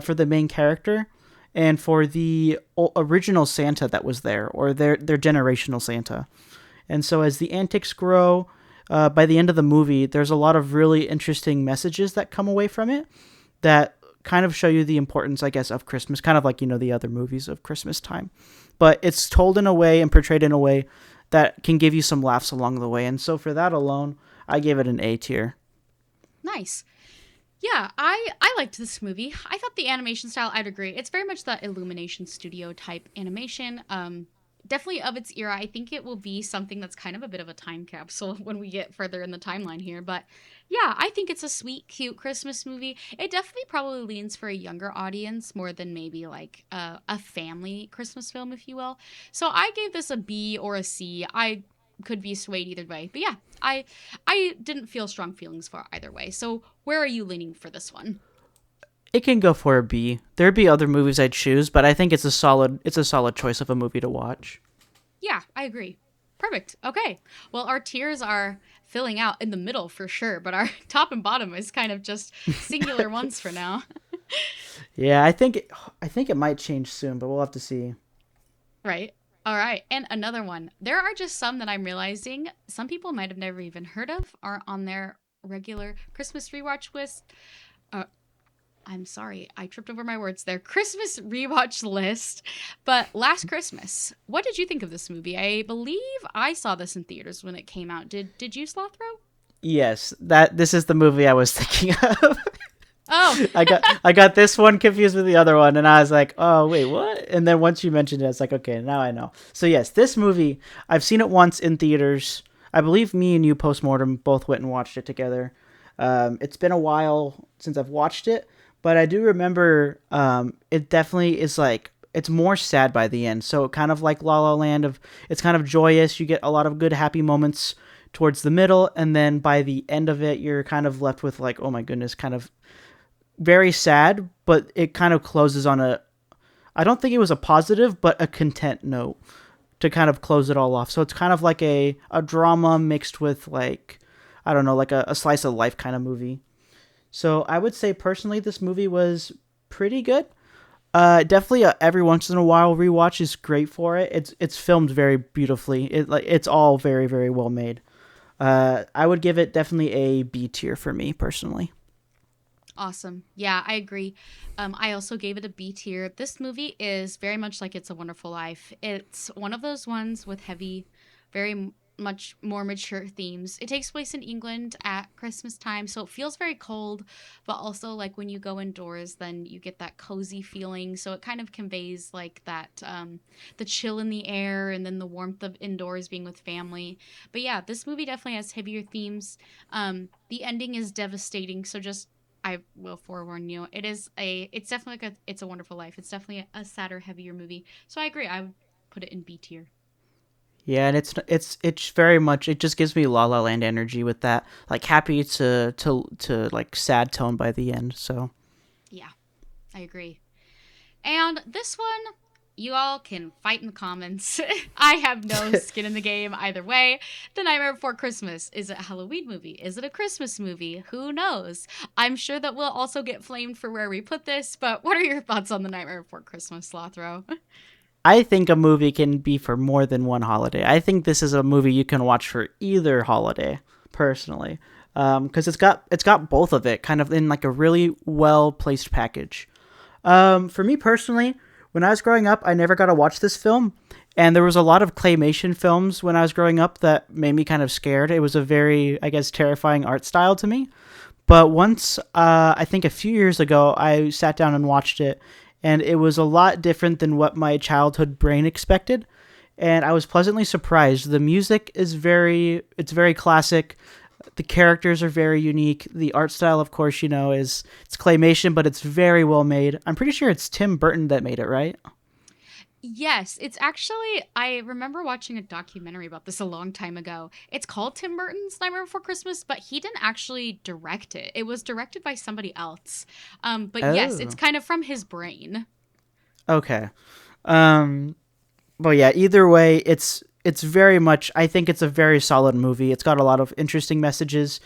[SPEAKER 2] for the main character and for the original Santa that was there, or their generational Santa. And so as the antics grow, by the end of the movie, there's a lot of really interesting messages that come away from it that kind of show you the importance, I guess, of Christmas, kind of like, the other movies of Christmas time. But it's told in a way and portrayed in a way that can give you some laughs along the way. And so for that alone, I gave it an A tier.
[SPEAKER 1] Nice. Yeah, I liked this movie. I thought the animation style, I'd agree. It's very much that Illumination Studio type animation. Definitely of its era. I think it will be something that's kind of a bit of a time capsule when we get further in the timeline here. But yeah, I think it's a sweet, cute Christmas movie. It definitely probably leans for a younger audience more than maybe like a family Christmas film, if you will. So I gave this a B or a C. I could be swayed either way. But yeah, I didn't feel strong feelings for either way. So where are you leaning for this one?
[SPEAKER 2] It can go for a B. There'd be other movies I'd choose, but I think it's a solid choice of a movie to watch.
[SPEAKER 1] Yeah, I agree. Perfect. Okay. Well, our tiers are filling out in the middle for sure, but our top and bottom is kind of just singular ones for now.
[SPEAKER 2] Yeah, I think it might change soon, but we'll have to see.
[SPEAKER 1] Right. All right. And another one. There are just some that I'm realizing some people might have never even heard of are on their regular Christmas rewatch list. Uh, I'm sorry, I tripped over my words there. Christmas rewatch list. But Last Christmas, what did you think of this movie? I believe I saw this in theaters when it came out. Did you, Slothro?
[SPEAKER 2] Yes, this is the movie I was thinking of.
[SPEAKER 1] Oh,
[SPEAKER 2] I got this one confused with the other one, and I was like, oh wait, what? And then once you mentioned it, it's like, okay, now I know. So yes, this movie I've seen it once in theaters. I believe me and you postmortem both went and watched it together. It's been a while since I've watched it, but I do remember it definitely is like it's more sad by the end. So kind of like La La Land of it's kind of joyous. You get a lot of good happy moments towards the middle, and then by the end of it, you're kind of left with like, oh my goodness, kind of very sad, but it kind of closes on I don't think it was a positive, but a content note to kind of close it all off. So it's kind of like a drama mixed with like, I don't know, like a slice of life kind of movie. So I would say personally, this movie was pretty good. Definitely every once in a while rewatch is great for it. It's filmed very beautifully. It's all very very well made. I would give it definitely a B tier for me personally.
[SPEAKER 1] awesome. Yeah, I agree. I also gave it a B tier. This movie is very much like It's a Wonderful Life. It's one of those ones with heavy, very much more mature themes. It takes place in England at Christmas time, so it feels very cold, but also like when you go indoors, then you get that cozy feeling. So it kind of conveys like that the chill in the air and then the warmth of indoors being with family. But yeah, this movie definitely has heavier themes. The ending is devastating, so just I will forewarn you. It's definitely like It's a Wonderful Life. It's definitely a sadder, heavier movie. So I agree. I would put it in B tier.
[SPEAKER 2] Yeah, and it's very much, it just gives me La La Land energy with that like happy to like sad tone by the end. So
[SPEAKER 1] Yeah, I agree. And this one, you all can fight in the comments. I have no skin in the game either way. The Nightmare Before Christmas. Is it a Halloween movie? Is it a Christmas movie? Who knows? I'm sure that we'll also get flamed for where we put this, but what are your thoughts on The Nightmare Before Christmas, Lothro?
[SPEAKER 2] I think a movie can be for more than one holiday. I think this is a movie you can watch for either holiday, personally, because it's got both of it kind of in like a really well placed package. For me personally, when I was growing up, I never got to watch this film, and there was a lot of claymation films when I was growing up that made me kind of scared. It was a very, I guess, terrifying art style to me. But once, I think a few years ago, I sat down and watched it, and it was a lot different than what my childhood brain expected. And I was pleasantly surprised. The music is it's very classic. The characters are very unique. The art style, of course, it's claymation, but it's very well made. I'm pretty sure it's Tim Burton that made it, right?
[SPEAKER 1] Yes, it's actually, I remember watching a documentary about this a long time ago. It's called Tim Burton's Nightmare Before Christmas, but he didn't actually direct it. It was directed by somebody else. But yes, it's
[SPEAKER 2] Oh,
[SPEAKER 1] kind of from his brain.
[SPEAKER 2] okay. Um, But yeah, either way, it's very much. I think it's a very solid movie. It's got a lot of interesting messages.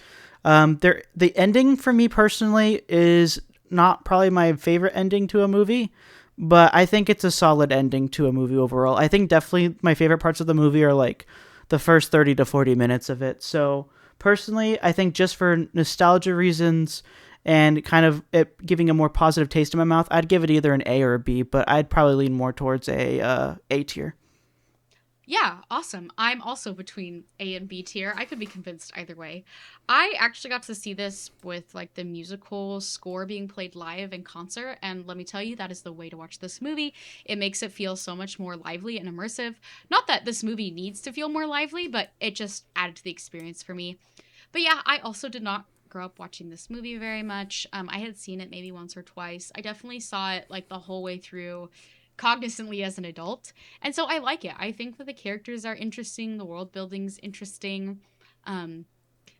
[SPEAKER 2] The ending for me personally is not probably my favorite ending to a movie, but I think it's a solid ending to a movie overall. I think definitely my favorite parts of the movie are like the first 30 to 40 minutes of it. So personally, I think just for nostalgia reasons and kind of it giving a more positive taste in my mouth, I'd give it either an A or a B, but I'd probably lean more towards A tier.
[SPEAKER 1] Yeah, awesome. I'm also between A and B tier. I could be convinced either way. I actually got to see this with like the musical score being played live in concert, and let me tell you, that is the way to watch this movie. It makes it feel so much more lively and immersive. Not that this movie needs to feel more lively, but it just added to the experience for me. But yeah, I also did not grow up watching this movie very much. I had seen it maybe once or twice. I definitely saw it like the whole way through cognizantly as an adult. And so I like it. I think that the characters are interesting, the world building's interesting. Um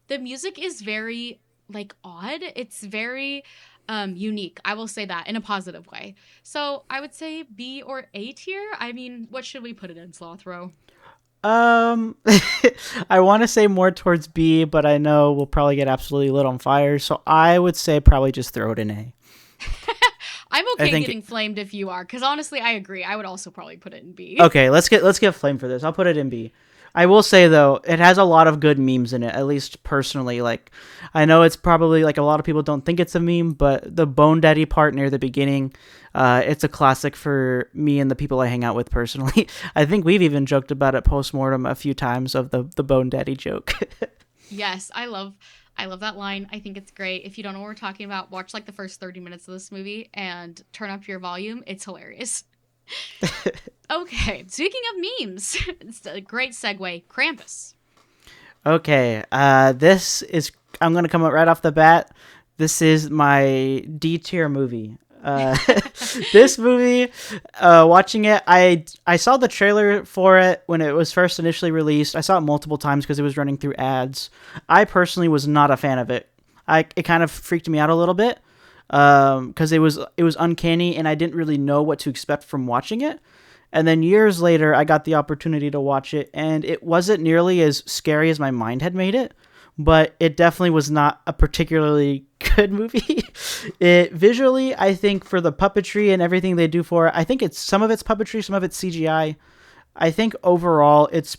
[SPEAKER 1] the music is very like odd. It's very unique. I will say that in a positive way. So I would say B or A tier. I mean, what should we put it in, Slothro?
[SPEAKER 2] Um, I want to say more towards B, but I know we'll probably get absolutely lit on fire. So I would say probably just throw it in A.
[SPEAKER 1] I'm
[SPEAKER 2] I
[SPEAKER 1] okay
[SPEAKER 2] think
[SPEAKER 1] getting flamed if you are, because honestly, I agree. I would also probably put it in B.
[SPEAKER 2] okay. Let's get flame for this. I'll put it in B. I will say though, it has a lot of good memes in it. At least personally, like I know it's probably like a lot of people don't think it's a meme, but the Bone Daddy part near the beginning, it's a classic for me and the people I hang out with personally. I think we've even joked about it post mortem a few times of the Bone Daddy joke.
[SPEAKER 1] Yes, I love that line. I think it's great. If you don't know what we're talking about, watch like the first 30 minutes of this movie and turn up your volume. It's hilarious. Okay, speaking of memes, it's a great segue. Krampus.
[SPEAKER 2] Okay, this is I'm gonna come out right off the bat. This is my D tier movie. This movie, watching it, I saw the trailer for it when it was first initially released. I saw it multiple times because it was running through ads. I personally was not a fan of it. It kind of freaked me out a little bit because it was uncanny and I didn't really know what to expect from watching it. And then years later, I got the opportunity to watch it, and it wasn't nearly as scary as my mind had made it, but it definitely was not a particularly good movie. It visually, I think, for the puppetry and everything they do for it, I think it's some of it's puppetry, some of it's CGI. I think overall, it's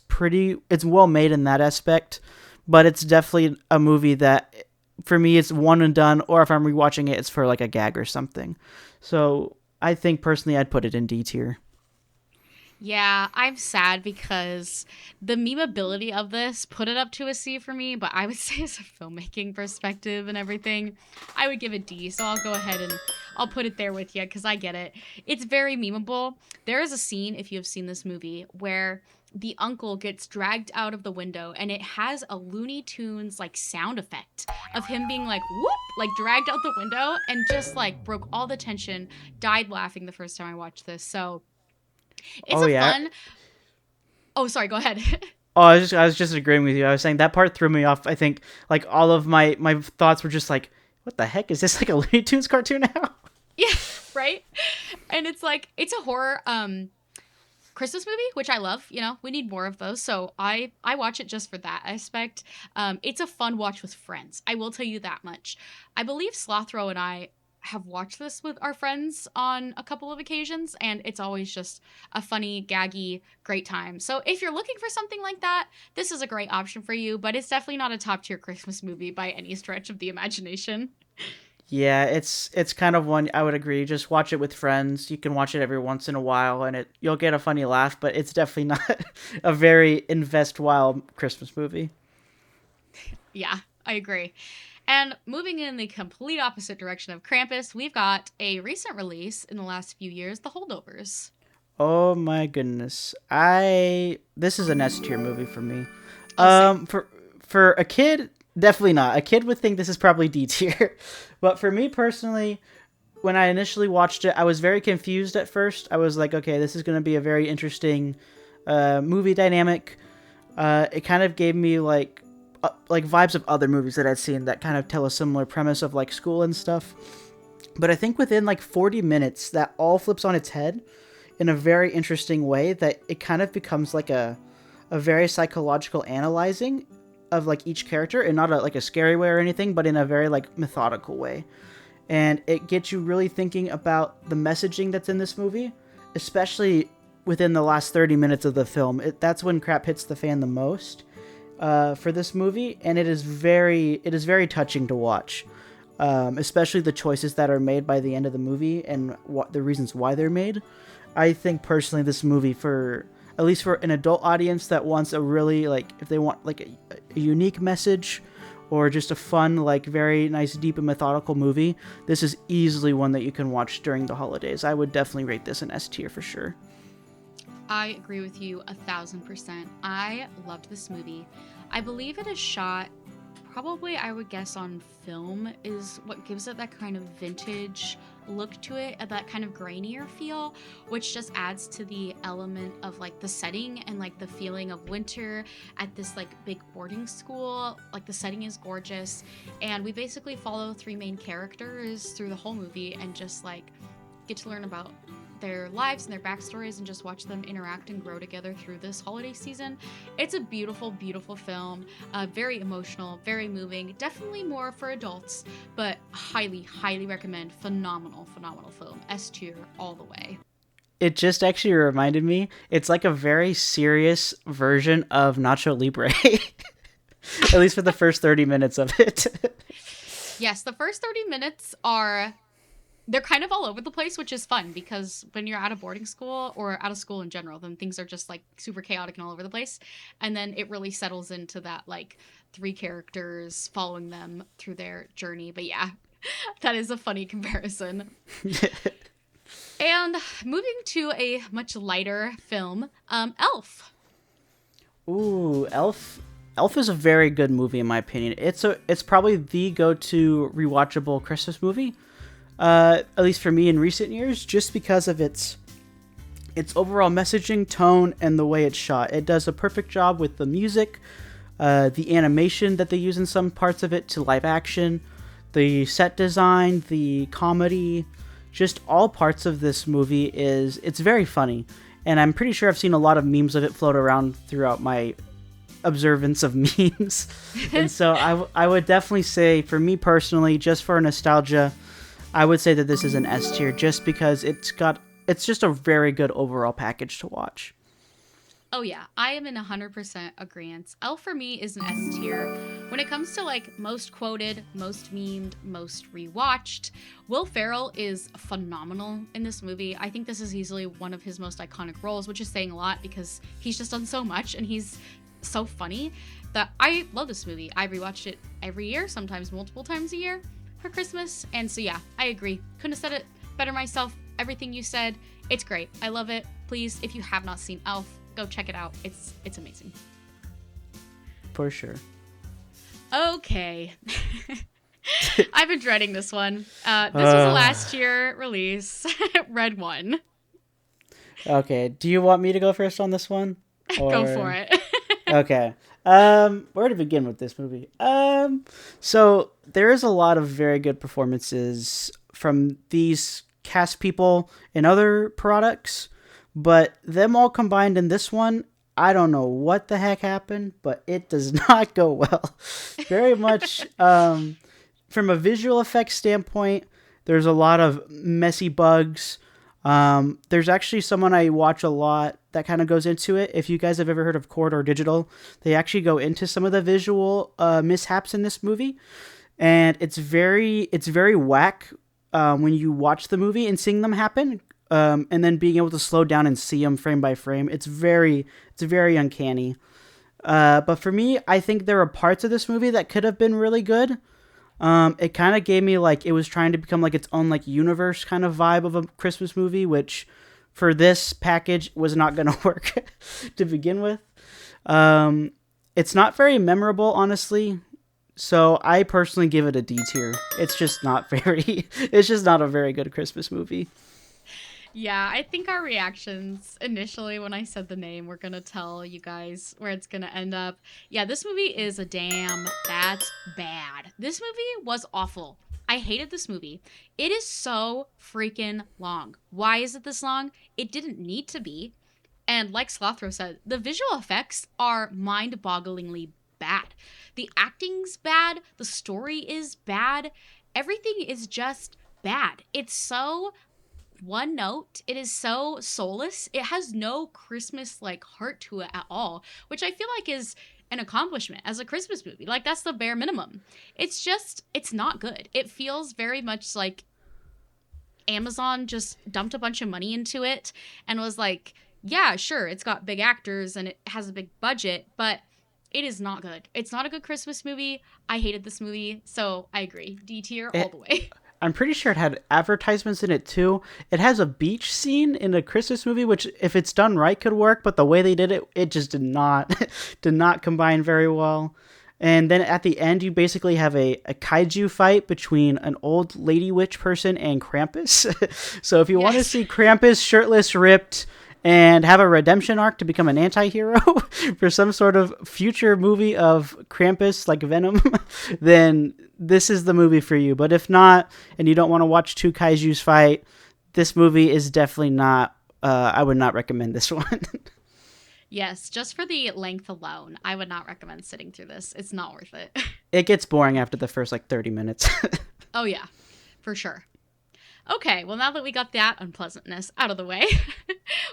[SPEAKER 2] well made in that aspect, but it's definitely a movie that, for me, it's one and done, or if I'm rewatching it, it's for like a gag or something. So I think personally, I'd put it in D tier.
[SPEAKER 1] Yeah, I'm sad because the memeability of this put it up to a C for me, but I would say as a filmmaking perspective and everything, I would give it D. So I'll go ahead and I'll put it there with you because I get it. It's very memeable. There is a scene, if you have seen this movie, where the uncle gets dragged out of the window and it has a Looney Tunes like sound effect of him being like whoop, like dragged out the window and just like broke all the tension. Died laughing the first time I watched this. So it's
[SPEAKER 2] Oh
[SPEAKER 1] a
[SPEAKER 2] yeah.
[SPEAKER 1] fun. Oh, sorry. Go ahead.
[SPEAKER 2] Oh, I was just agreeing with you. I was saying that part threw me off. I think like all of my thoughts were just like, what the heck is this, like a Looney Tunes cartoon now?
[SPEAKER 1] Yeah, right. And it's like it's a horror Christmas movie, which I love. You know, we need more of those. So I watch it just for that aspect. It's a fun watch with friends. I will tell you that much. I believe Slothro and I have watched this with our friends on a couple of occasions, and it's always just a funny, gaggy, great time. So if you're looking for something like that, this is a great option for you. But it's definitely not a top tier Christmas movie by any stretch of the imagination.
[SPEAKER 2] Yeah, it's kind of one I would agree. Just watch it with friends. You can watch it every once in a while, and you'll get a funny laugh. But it's definitely not a very invest while Christmas movie.
[SPEAKER 1] Yeah, I agree. And moving in the complete opposite direction of Krampus, we've got a recent release in the last few years, The Holdovers.
[SPEAKER 2] Oh my goodness, I this is an S tier movie for me.
[SPEAKER 1] Oh, same.
[SPEAKER 2] For a kid, definitely not. A kid would think this is probably D tier, but for me personally, when I initially watched it, I was very confused at first. I was like, okay, this is going to be a very interesting movie dynamic. It kind of gave me like vibes of other movies that I'd seen that kind of tell a similar premise of like school and stuff. But I think within like 40 minutes, that all flips on its head in a very interesting way that it kind of becomes like a very psychological analyzing of like each character, and not like a scary way or anything, but in a very like methodical way. And it gets you really thinking about the messaging that's in this movie, especially within the last 30 minutes of the film. That's when crap hits the fan the most for this movie, and it is very touching to watch, especially the choices that are made by the end of the movie and what the reasons why they're made. I think personally, this movie, for at least for an adult audience that wants a really like, if they want like a unique message or just a fun, like very nice, deep and methodical movie, this is easily one that you can watch during the holidays. I would definitely rate this an S tier for sure.
[SPEAKER 1] I agree with you 1,000%. I loved this movie. I believe it is shot, probably I would guess on film, is what gives it that kind of vintage look to it, that kind of grainier feel, which just adds to the element of like the setting and like the feeling of winter at this like big boarding school. Like the setting is gorgeous, and we basically follow three main characters through the whole movie and just like get to learn about their lives and their backstories and just watch them interact and grow together through this holiday season. It's a beautiful, beautiful film. Very emotional, very moving. Definitely more for adults, but highly, highly recommend. Phenomenal, phenomenal film. S tier all the way.
[SPEAKER 2] It just actually reminded me, it's like a very serious version of Nacho Libre, at least for the first 30 minutes of it.
[SPEAKER 1] Yes, the first 30 minutes are they're kind of all over the place, which is fun because when you're out of boarding school or out of school in general, then things are just like super chaotic and all over the place. And then it really settles into that like three characters following them through their journey. But yeah, that is a funny comparison. And moving to a much lighter film, Elf.
[SPEAKER 2] Ooh, Elf. Elf is a very good movie in my opinion. It's probably the go-to rewatchable Christmas movie. At least for me in recent years, just because of its overall messaging, tone, and the way it's shot. It does a perfect job with the music, the animation that they use in some parts of it to live action, the set design, the comedy, just all parts of this movie it's very funny. And I'm pretty sure I've seen a lot of memes of it float around throughout my observance of memes. And so I would definitely say, for me personally, just for nostalgia, I would say that this is an S tier just because it's just a very good overall package to watch.
[SPEAKER 1] Oh yeah, I am in 100% agreement. Elf for me is an S tier. When it comes to like most quoted, most memed, most rewatched, Will Ferrell is phenomenal in this movie. I think this is easily one of his most iconic roles, which is saying a lot because he's just done so much and he's so funny that I love this movie. I rewatched it every year, sometimes multiple times a year for Christmas. And so yeah, I agree. Couldn't have said it better myself. Everything you said, it's great. I love it. Please, if you have not seen Elf, go check it out. It's amazing.
[SPEAKER 2] For sure.
[SPEAKER 1] Okay. I've been dreading this one. This was a last year release. Red one.
[SPEAKER 2] Okay. Do you want me to go first on this one?
[SPEAKER 1] Go for
[SPEAKER 2] Or
[SPEAKER 1] it.
[SPEAKER 2] okay. Where to begin with this movie? So there is a lot of very good performances from these cast people in other products, but them all combined in this one, I don't know what the heck happened, but it does not go well. Very much from a visual effects standpoint, there's a lot of messy bugs. There's actually someone I watch a lot that kind of goes into it. If you guys have ever heard of Corridor Digital, they actually go into some of the visual mishaps in this movie, and it's very whack when you watch the movie and seeing them happen, and then being able to slow down and see them frame by frame. It's very uncanny. But for me, I think there are parts of this movie that could have been really good. It kind of gave me like it was trying to become like its own like universe kind of vibe of a Christmas movie, which for this package was not going to work to begin with. It's not very memorable, honestly. So I personally give it a D tier. It's just not very. It's just not a very good Christmas movie.
[SPEAKER 1] Yeah, I think our reactions initially when I said the name were gonna tell you guys where it's gonna end up. Yeah, this movie is a damn, that's bad. This movie was awful. I hated this movie. It is so freaking long. Why is it this long? It didn't need to be. And like Slothro said, the visual effects are mind bogglingly bad. The acting's bad. The story is bad. Everything is just bad. It's so one note. It is so soulless. It has no Christmas like heart to it at all, which I feel like is an accomplishment as a Christmas movie. Like that's the bare minimum. It's not good. It feels very much like Amazon just dumped a bunch of money into it and was like, yeah, sure, it's got big actors and it has a big budget, but it is not good. It's not a good Christmas movie. I hated this movie, so I agree. D tier all
[SPEAKER 2] It,
[SPEAKER 1] the way.
[SPEAKER 2] I'm pretty sure it had advertisements in it too. It has a beach scene in a Christmas movie, which if it's done right could work, but the way they did it, it just did not did not combine very well. And then at the end, you basically have a kaiju fight between an old lady witch person and Krampus. So if you want to
[SPEAKER 1] Yes.
[SPEAKER 2] see Krampus shirtless, ripped, and have a redemption arc to become an anti-hero for some sort of future movie of Krampus like Venom, then this is the movie for you. But if not, and you don't want to watch two kaijus fight, this movie is definitely not. I would not recommend this one.
[SPEAKER 1] Yes, just for the length alone, I would not recommend sitting through this. It's not worth it.
[SPEAKER 2] It gets boring after the first like 30 minutes.
[SPEAKER 1] Oh, yeah, for sure. Okay, well, now that we got that unpleasantness out of the way,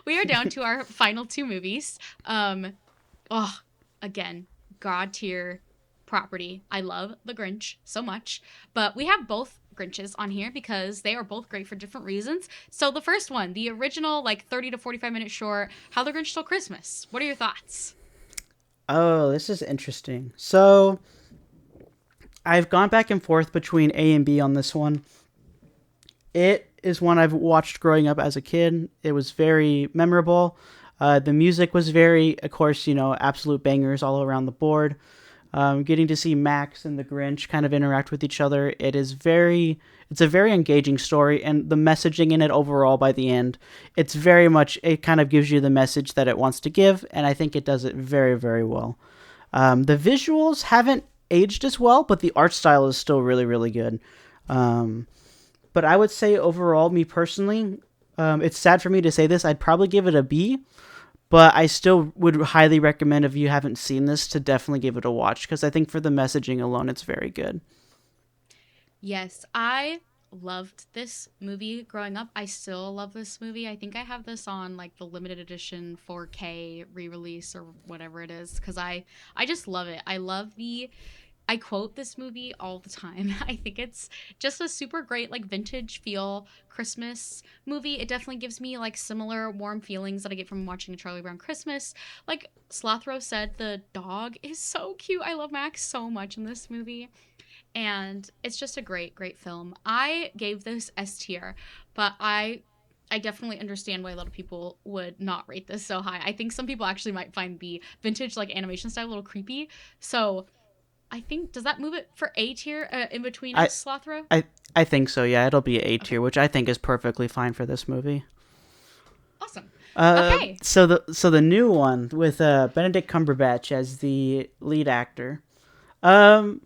[SPEAKER 1] we are down to our final two movies. Oh, again, God tier property. I love The Grinch so much, but we have both Grinches on here because they are both great for different reasons. So the first one, the original like 30 to 45-minute short, How the Grinch Stole Christmas. What are your thoughts?
[SPEAKER 2] Oh, this is interesting. So I've gone back and forth between A and B on this one. It is one I've watched growing up as a kid. It was very memorable. The music was very, of course, absolute bangers all around the board. Getting to see Max and the Grinch kind of interact with each other, it's a very engaging story, and the messaging in it overall by the end, it kind of gives you the message that it wants to give, and I think it does it very, very well. The visuals haven't aged as well, but the art style is still really, really good. But I would say overall, me personally, it's sad for me to say this, I'd probably give it a B, but I still would highly recommend if you haven't seen this to definitely give it a watch because I think for the messaging alone, it's very good.
[SPEAKER 1] Yes, I loved this movie growing up. I still love this movie. I think I have this on like the limited edition 4K re-release or whatever it is cuz I just love it. I quote this movie all the time. I think it's just a super great, like, vintage feel Christmas movie. It definitely gives me, like, similar warm feelings that I get from watching a Charlie Brown Christmas. Like Slothro said, the dog is so cute. I love Max so much in this movie. And it's just a great, great film. I gave this S tier, but I definitely understand why a lot of people would not rate this so high. I think some people actually might find the vintage like animation style a little creepy. So I think does that move it for A tier in between
[SPEAKER 2] I
[SPEAKER 1] us, Slothro?
[SPEAKER 2] I I think so. Yeah, it'll be A
[SPEAKER 1] Okay,
[SPEAKER 2] tier, which I think is perfectly fine for this movie.
[SPEAKER 1] awesome. Okay,
[SPEAKER 2] So the new one with Benedict Cumberbatch as the lead actor. Um,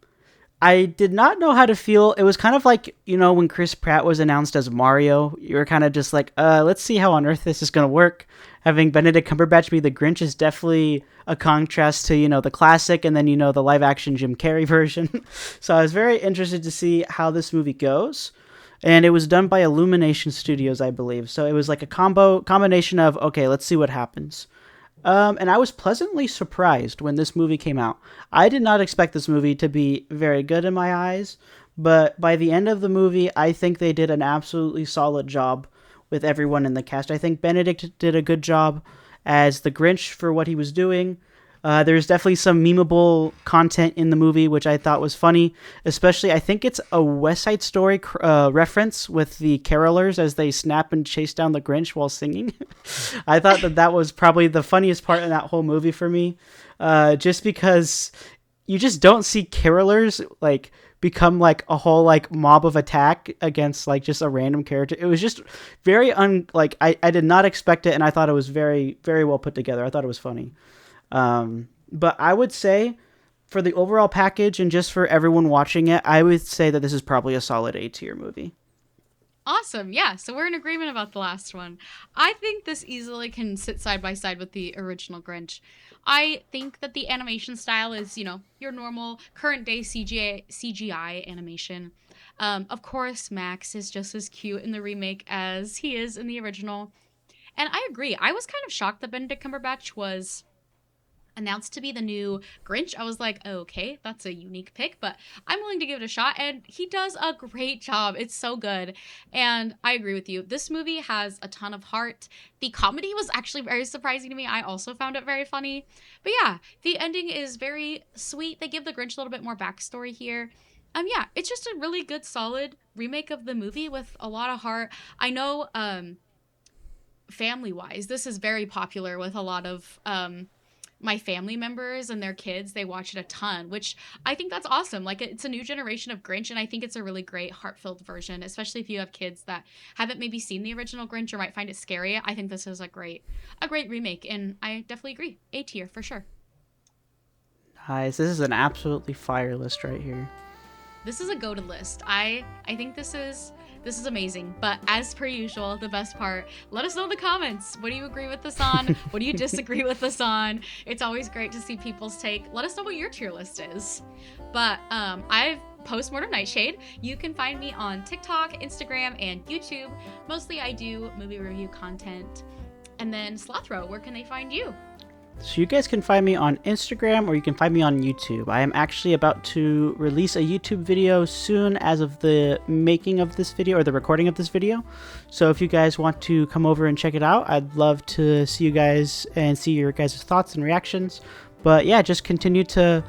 [SPEAKER 2] I did not know how to feel. It was kind of like, when Chris Pratt was announced as Mario, you were kind of just like, let's see how on earth this is going to work. Having Benedict Cumberbatch be the Grinch is definitely a contrast to, the classic and then, the live action Jim Carrey version. So I was very interested to see how this movie goes. And it was done by Illumination Studios, I believe. So it was like a combination of, okay, let's see what happens. And I was pleasantly surprised when this movie came out. I did not expect this movie to be very good in my eyes, but by the end of the movie, I think they did an absolutely solid job with everyone in the cast. I think Benedict did a good job as the Grinch for what he was doing. There's definitely some memeable content in the movie, which I thought was funny. Especially, I think it's a West Side Story reference with the carolers as they snap and chase down the Grinch while singing. I thought that was probably the funniest part in that whole movie for me, just because you just don't see carolers like become like a whole like mob of attack against like just a random character. It was just very I did not expect it, and I thought it was very very well put together. I thought it was funny. But I would say for the overall package and just for everyone watching it, I would say that this is probably a solid A tier movie.
[SPEAKER 1] awesome. Yeah, so we're in agreement about the last one. I think this easily can sit side by side with the original Grinch. I think that the animation style is, your normal current day CGI animation. Of course, Max is just as cute in the remake as he is in the original. And I agree. I was kind of shocked that Benedict Cumberbatch was announced to be the new Grinch. I was like, oh, okay, that's a unique pick, but I'm willing to give it a shot. And he does a great job. It's so good. And I agree with you. This movie has a ton of heart. The comedy was actually very surprising to me. I also found it very funny. But yeah, the ending is very sweet. They give the Grinch a little bit more backstory here. Yeah, it's just a really good, solid remake of the movie with a lot of heart. I know, family wise, this is very popular with a lot of my family members and their kids. They watch it a ton, which I think that's awesome. Like, it's a new generation of Grinch, and I think it's a really great heart-filled version, especially if you have kids that haven't maybe seen the original Grinch or might find it scary. I think this is a great remake, and I definitely agree. A tier for sure.
[SPEAKER 2] Nice. This is an absolutely fire list right here.
[SPEAKER 1] This is a go-to list. I think this is amazing. But as per usual, the best part, let us know in the comments. What do you agree with this on? What do you disagree with this on? It's always great to see people's take. Let us know what your tier list is. But I've Postmortem Nightshade. You can find me on TikTok, Instagram, and YouTube. Mostly I do movie review content. And then Slothro, where can they find you?
[SPEAKER 2] So you guys can find me on Instagram or you can find me on YouTube. I am actually about to release a YouTube video soon as of the making of this video or the recording of this video. So if you guys want to come over and check it out, I'd love to see you guys and see your guys' thoughts and reactions. But yeah, just continue to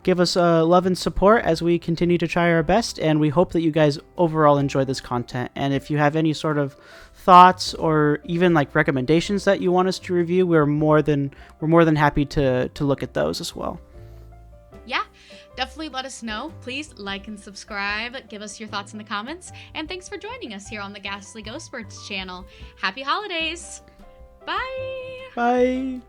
[SPEAKER 2] give us love and support as we continue to try our best, and we hope that you guys overall enjoy this content. And if you have any sort of thoughts or even like recommendations that you want us to review, we're more than happy to look at those as well.
[SPEAKER 1] Yeah, definitely let us know. Please like and subscribe. Give us your thoughts in the comments. And thanks for joining us here on the Ghastly Ghostbirds channel. Happy holidays. Bye.
[SPEAKER 2] Bye.